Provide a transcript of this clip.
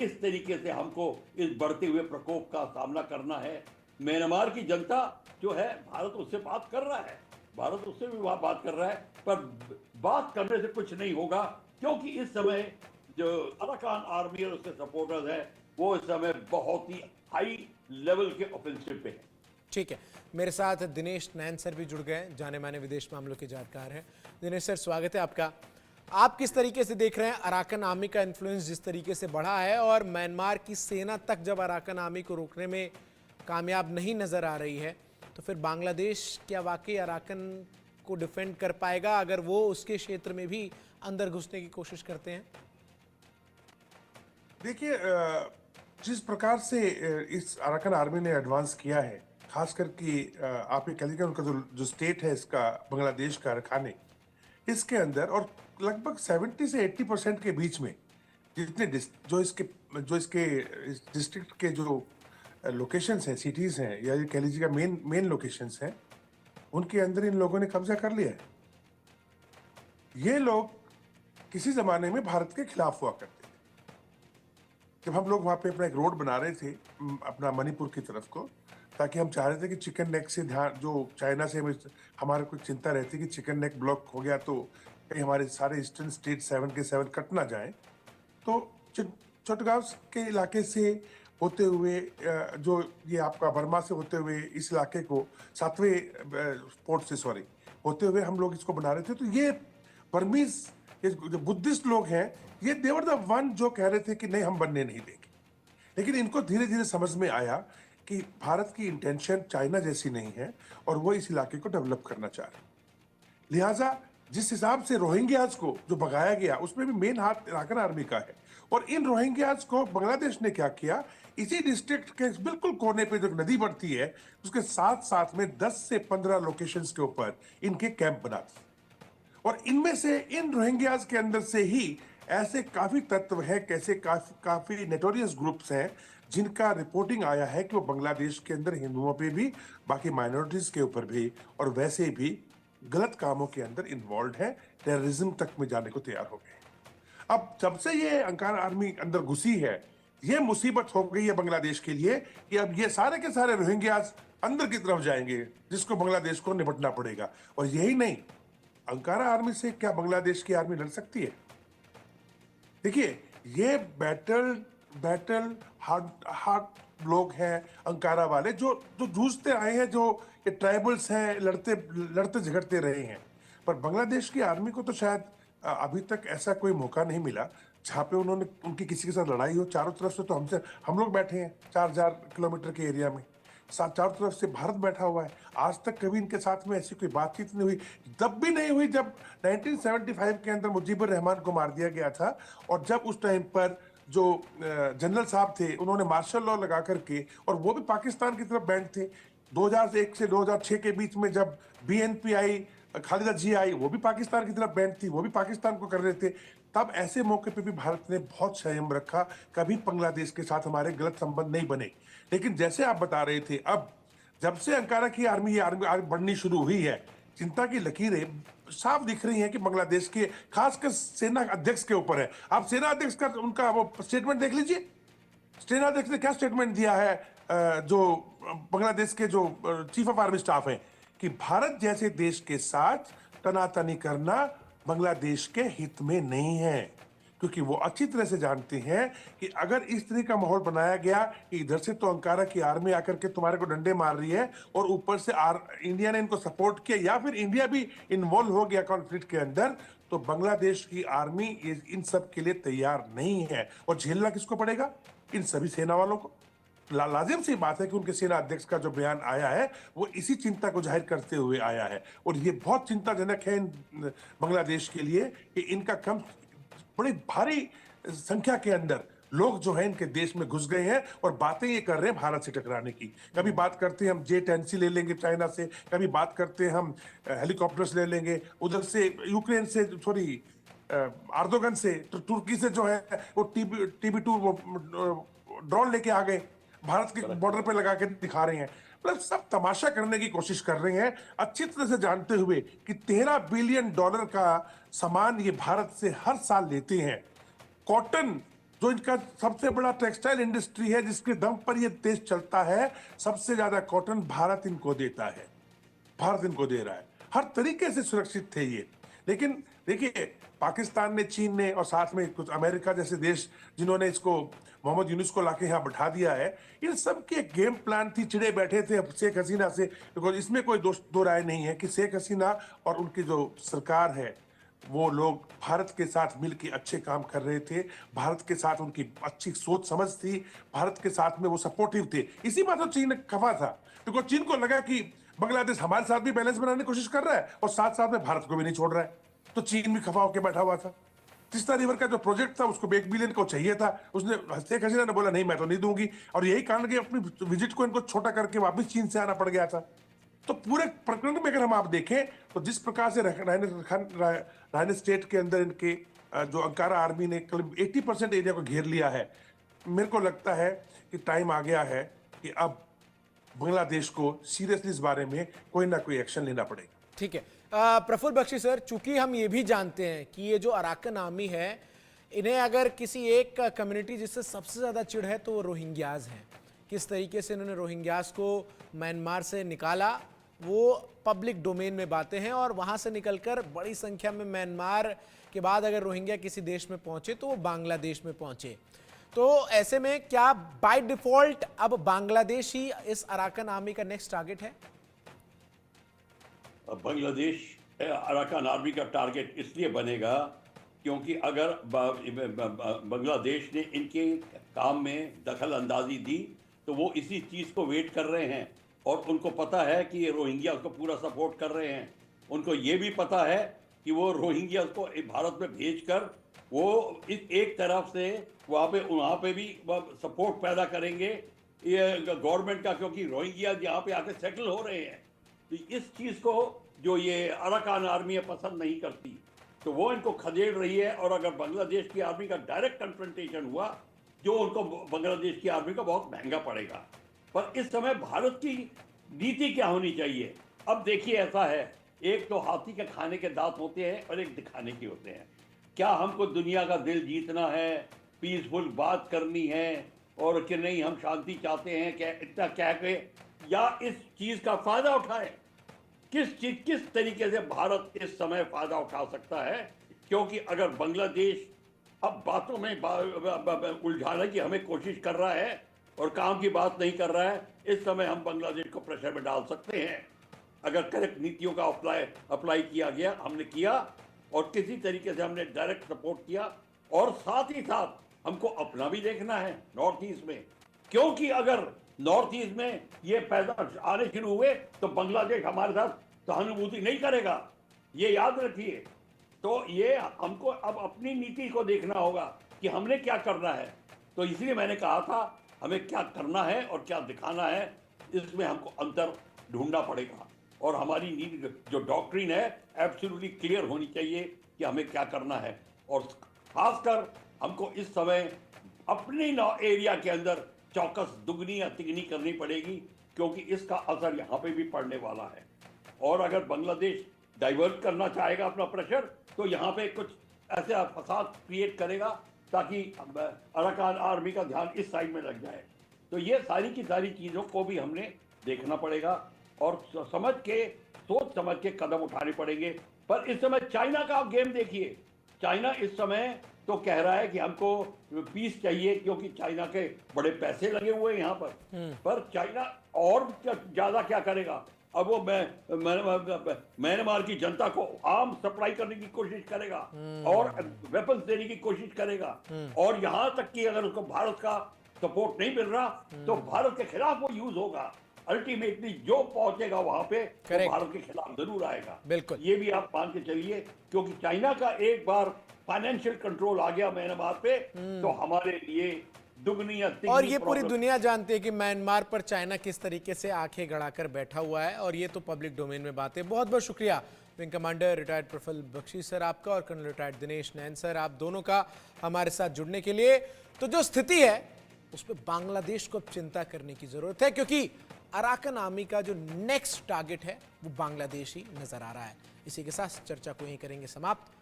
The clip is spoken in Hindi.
किस तरीके से हमको इस बढ़ते हुए प्रकोप का सामना करना है। म्यांमार की जनता जो है, भारत उससे बात कर रहा है, भारत उससे भी वहाँ बात कर रहा है, पर बात करने से कुछ नहीं होगा, क्योंकि इस समय जो अराकान आर्मी और उसके सपोर्टर्स हैं, वो इस समय बहुत ही हाई लेवल के ऑफेंसिव पे हैं। ठीक है, मेरे साथ दिनेश नैन सर भी जुड़ गए, जाने माने विदेश मामलों के जानकार हैं। दिनेश सर, स्वागत है आपका। आप किस तरीके से देख रहे हैं अराकन आर्मी का इन्फ्लुएंस जिस तरीके से बढ़ा है, और म्यांमार की सेना तक जब अराकन आर्मी को रोकने में कामयाब नहीं नजर आ रही है, तो फिर बांग्लादेश क्या वाकई अराकन को डिफेंड कर पाएगा अगर वो उसके क्षेत्र में भी अंदर घुसने की कोशिश करते हैं? देखिए, जिस प्रकार से इस अराकन आर्मी ने एडवांस किया है, खासकर कि आप ये कह लीजिए उनका जो जो स्टेट है इसका, बांग्लादेश का रखाने, इसके अंदर और लगभग 70 से 80% के बीच में जितने जो इसके इस डिस्ट्रिक्ट के जो लोकेशंस हैं, सिटीज हैं, या ये कह लीजिएगा मेन मेन लोकेशंस हैं, उनके अंदर इन लोगों ने कब्जा कर लिया है। ये लोग किसी जमाने में भारत के खिलाफ हुआ करते थे। जब हम लोग वहाँ पे अपना एक रोड बना रहे थे अपना मणिपुर की तरफ को, ताकि हम चाह रहे थे कि चिकन नेक से ध्यान, जो चाइना से हमारे कुछ चिंता रहती कि चिकन नेक ब्लॉक हो गया तो कहीं हमारे सारे ईस्टर्न स्टेट 7 के 7 कट ना जाए, तो चटगांव के इलाके से होते हुए जो ये आपका बर्मा से होते हुए इस इलाके को 7वें पोर्ट से होते हुए हम लोग इसको बना रहे थे। तो ये बर्मीज, ये जो बुद्धिस्ट लोग हैं, ये देवर द वन जो कह रहे थे कि नहीं, हम बनने नहीं देंगे। लेकिन इनको धीरे धीरे समझ में आया कि भारत की इंटेंशन चाइना जैसी नहीं है और वो इस इलाके को डेवलप करना चाह रहे हैं। लिहाजा जिस हिसाब से रोहिंग्याज को जो भगाया गया, उसमें भी मेन हाथ अराकन आर्मी का है। और इन रोहिंग्याज को बांग्लादेश ने क्या किया, इसी डिस्ट्रिक्ट के बिल्कुल कोने पे जो नदी बढ़ती है, उसके साथ साथ में 10 से 15 लोकेशंस के ऊपर इनके कैंप बना दिए। और इनमें से, इन रोहिंग्याज के अंदर से ही ऐसे काफी तत्व हैं, कैसे काफी नेटोरियस ग्रुप्स हैं, जिनका रिपोर्टिंग आया है कि वो बांग्लादेश के अंदर हिंदुओं पे भी, बाकी माइनॉरिटीज के ऊपर भी, और वैसे भी गलत कामों के अंदर इन्वॉल्व है, टेररिज्म तक में जाने को तैयार हो गए। अब जब से ये अंकार आर्मी अंदर घुसी है, ये मुसीबत हो गई है बांग्लादेश के लिए कि अब ये सारे के सारे रोहिंग्याज अंदर की तरफ जाएंगे, जिसको बांग्लादेश को निपटना पड़ेगा। और यही नहीं, अंकारा आर्मी से क्या बांग्लादेश की आर्मी लड़ सकती है? देखिए, ये बैटल हार्ट लोग हैं अंकारा वाले, जो जो जूझते आए हैं, जो ये ट्राइबल्स हैं, लड़ते झगड़ते रहे हैं। पर बांग्लादेश की आर्मी को तो शायद अभी तक ऐसा कोई मौका नहीं मिला जहाँ पे उनकी किसी के साथ लड़ाई हो। चारों तरफ से तो हम लोग बैठे हैं 4000 किलोमीटर के एरिया में, चारों तरफ से भारत बैठा हुआ है। आज तक कभी इनके साथ में ऐसी कोई बातचीत नहीं हुई। तब भी नहीं हुई जब 1975 के अंदर मुजीबुर रहमान को मार दिया गया था, और जब उस टाइम पर जो जनरल साहब थे, उन्होंने मार्शल लॉ लगा करके, और वो भी पाकिस्तान की तरफ बैंड थे। 2001 से 2006 के बीच में जब बीएनपी आई, खालिदा जी आई, वो भी पाकिस्तान की तरफ बैंड थी, वो भी पाकिस्तान को कर रहे थे। तब ऐसे मौके पे भी भारत ने बहुत संयम रखा, कभी बांग्लादेश के साथ हमारे गलत संबंध नहीं बने। लेकिन जैसे आप बता रहे थे, अब जब से अंकारा की आर्मी बढ़नी शुरू हुई है, चिंता की लकीरें साफ दिख रही हैं कि बांग्लादेश के, खासकर सेना अध्यक्ष के ऊपर है। आप सेना अध्यक्ष का उनका वो स्टेटमेंट देख लीजिए। सेना अध्यक्ष ने क्या स्टेटमेंट दिया है, जो बांग्लादेश के जो चीफ ऑफ आर्मी स्टाफ है, कि भारत जैसे देश के साथ तनातनी करना बांग्लादेश के हित में नहीं है, क्योंकि वो अच्छी तरह से जानते हैं कि अगर इस तरह का माहौल बनाया गया कि इधर से तो अंकारा की आर्मी आकर के तुम्हारे को डंडे मार रही है, और ऊपर से इंडिया ने इनको सपोर्ट किया, या फिर इंडिया भी इन्वॉल्व हो गया कॉन्फ्लिक्ट के अंदर, तो बांग्लादेश की आर्मी इन सब के लिए तैयार नहीं है। और झेलना किसको पड़ेगा? इन सभी सेना वालों को। लाजिम सी बात है कि उनके सेना अध्यक्ष का जो बयान आया है, वो इसी चिंता को जाहिर करते हुए आया है। और ये बहुत चिंताजनक है बांग्लादेश के लिए कि इनका बड़ी भारी संख्या के अंदर लोग जो है इनके देश में घुस गए हैं, और बातें ये कर रहे हैं भारत से टकराने की। कभी बात करते हैं हम J-10C ले लेंगे चाइना से, कभी बात करते हैं हम हेलीकॉप्टर्स ले लेंगे, उधर से यूक्रेन से, सॉरी अर्दोगन से, तुर्की से जो है वो TB2 ड्रोन लेके आ गए, भारत के बॉर्डर पे लगा के दिखा रहे हैं। मतलब सब तमाशा करने की कोशिश कर रहे हैं, अच्छी तरह से जानते हुए कि $13 बिलियन का सामान ये भारत से हर साल लेते हैं। कॉटन जो इनका सबसे बड़ा टेक्सटाइल इंडस्ट्री है, जिसके दम पर ये देश चलता है, सबसे ज्यादा कॉटन भारत इनको देता है, भारत इनको दे रहा है। हर तरीके से सुरक्षित थे ये। लेकिन देखिए, पाकिस्तान ने, चीन ने और साथ में कुछ अमेरिका जैसे देश जिन्होंने इसको मोहम्मद यूनुस को लाके यहाँ बैठा दिया है, इन सब के गेम प्लान थी, चिड़े बैठे थे शेख हसीना से। बिकॉज इसमें कोई दो राय नहीं है कि शेख हसीना और उनकी जो सरकार है, वो लोग भारत के साथ मिलकर अच्छे काम कर रहे थे, भारत के साथ उनकी अच्छी सोच समझ थी, भारत के साथ में वो सपोर्टिव थे। इसी बात तो चीन खफा था, बिकॉज चीन को लगा कि बांग्लादेश हमारे साथ भी बैलेंस बनाने की कोशिश कर रहा है और साथ साथ में भारत को भी नहीं छोड़ रहा है, तो चीन भी खफा होकर बैठा हुआ था। तीस्ता रिवर का जो प्रोजेक्ट था उसको $1 बिलियन को चाहिए था, उसने शेख हसीना ने बोला नहीं मैं तो नहीं दूंगी, और यही कारण कि अपनी विजिट को इनको छोटा करके वापस चीन से आना पड़ गया था। तो पूरे प्रकरण में अगर हम आप देखें तो जिस प्रकार से रायन स्टेट के अंदर इनके जो अंकारा आर्मी ने करीब 80% एरिया को घेर लिया है, मेरे को लगता है कि टाइम आ गया है कि अब बांग्लादेश को सीरियसली इस बारे में कोई ना कोई एक्शन लेना पड़ेगा। ठीक है प्रफुल्ल बख्शी सर, चूंकि हम ये भी जानते हैं कि ये जो अराकन आर्मी है, इन्हें अगर किसी एक कम्युनिटी जिससे सबसे ज़्यादा चिढ़ है तो वो रोहिंग्याज हैं। किस तरीके से इन्होंने रोहिंग्याज को म्यांमार से निकाला, वो पब्लिक डोमेन में बातें हैं, और वहाँ से निकलकर बड़ी संख्या में म्यांमार के बाद अगर रोहिंग्या किसी देश में पहुँचे तो वो बांग्लादेश में पहुँचे। तो ऐसे में क्या बाय डिफॉल्ट अब बांग्लादेश ही इस अराकन आर्मी का नेक्स्ट टारगेट है? बांग्लादेश अराकान आर्मी का टारगेट इसलिए बनेगा क्योंकि अगर बांग्लादेश ने इनके काम में दखल अंदाजी दी तो वो इसी चीज़ को वेट कर रहे हैं, और उनको पता है कि ये रोहिंग्या को पूरा सपोर्ट कर रहे हैं। उनको ये भी पता है कि वो रोहिंग्या को भारत में भेजकर वो इस एक तरफ से वहाँ पे भी सपोर्ट पैदा करेंगे ये गवर्नमेंट का, क्योंकि रोहिंग्या यहाँ पे आके सेटल हो रहे हैं। तो इस चीज़ को जो ये अराकान आर्मी पसंद नहीं करती, तो वो इनको खदेड़ रही है। और अगर बांग्लादेश की आर्मी का डायरेक्ट कन्फ्रंटेशन हुआ, जो उनको बांग्लादेश की आर्मी को बहुत महंगा पड़ेगा। पर इस समय भारत की नीति क्या होनी चाहिए? अब देखिए, ऐसा है, एक तो हाथी के खाने के दांत होते हैं और एक दिखाने के होते हैं। क्या हमको दुनिया का दिल जीतना है, पीसफुल बात करनी है, और कि नहीं हम शांति चाहते हैं, क्या इतना कह के, या इस चीज़ का फायदा उठाएं? किस तरीके से भारत इस समय फायदा उठा सकता है? क्योंकि अगर बांग्लादेश अब बातों में उलझाने की हमें कोशिश कर रहा है और काम की बात नहीं कर रहा है, इस समय हम बांग्लादेश को प्रेशर में डाल सकते हैं। अगर करेक्ट नीतियों का अप्लाई किया गया, हमने किया, और किसी तरीके से हमने डायरेक्ट सपोर्ट किया, और साथ ही साथ हमको अपना भी देखना है नॉर्थ ईस्ट में, क्योंकि अगर नॉर्थ ईस्ट में ये पैदा आने शुरू हुए तो बांग्लादेश हमारे साथ सहानुभूति नहीं करेगा, ये याद रखिए। तो ये हमको अब अपनी नीति को देखना होगा कि हमने क्या करना है। तो इसलिए मैंने कहा था हमें क्या करना है और क्या दिखाना है, इसमें हमको अंतर ढूंढना पड़ेगा, और हमारी नीति जो डॉक्ट्रिन है एब्सोल्युटली क्लियर होनी चाहिए कि हमें क्या करना है। और खासकर हमको इस समय अपने एरिया के अंदर चौकस दुगनी या तिगनी करनी पड़ेगी, क्योंकि इसका असर यहाँ पे भी पड़ने वाला है। और अगर बांग्लादेश डाइवर्ट करना चाहेगा अपना प्रेशर, तो यहाँ पे कुछ ऐसे फसाद क्रिएट करेगा ताकि अराकान आर्मी का ध्यान इस साइड में लग जाए। तो ये सारी की सारी चीज़ों को भी हमने देखना पड़ेगा और सोच समझ के कदम उठाने पड़ेंगे। पर इस समय चाइना का आप गेम देखिए, चाइना इस समय तो कह रहा है कि हमको पीस चाहिए, क्योंकि चाइना के बड़े पैसे लगे हुए हैं यहाँ पर चाइना और ज़्यादा क्या करेगा? अब वो म्यांमार की जनता को आर्म सप्लाई करने की कोशिश करेगा और वेपन्स देने की कोशिश करेगा, और यहाँ तक कि अगर उसको भारत का सपोर्ट नहीं मिल रहा तो भारत के खिलाफ वो यूज होगा। अल्टीमेटली जो पहुंचेगा वहां पे वो भारत के खिलाफ जरूर आएगा। बिल्कुल, ये भी आप मान के चलिए, क्योंकि चाइना का एक बार फाइनेंशियल कंट्रोल आ गया म्यांमार पे तो हमारे लिए दुगनी या तिगनी। और ये पूरी दुनिया जानती है कि म्यांमार पर चाइना किस तरीके से आंखें गड़ाकर बैठा हुआ है, और ये तो पब्लिक डोमेन में बात है। बहुत बहुत शुक्रिया wing commander retired Praful Bakshi sir आपका, और colonel retired Dinesh Nain sir, आप दोनों का हमारे साथ जुड़ने के लिए। तो जो स्थिति है उस पर बांग्लादेश को अब चिंता करने की जरूरत है, क्योंकि अराकन आर्मी का जो नेक्स्ट टारगेट है वो बांग्लादेश ही नजर आ रहा है। इसी के साथ चर्चा को यहीं करेंगे समाप्त।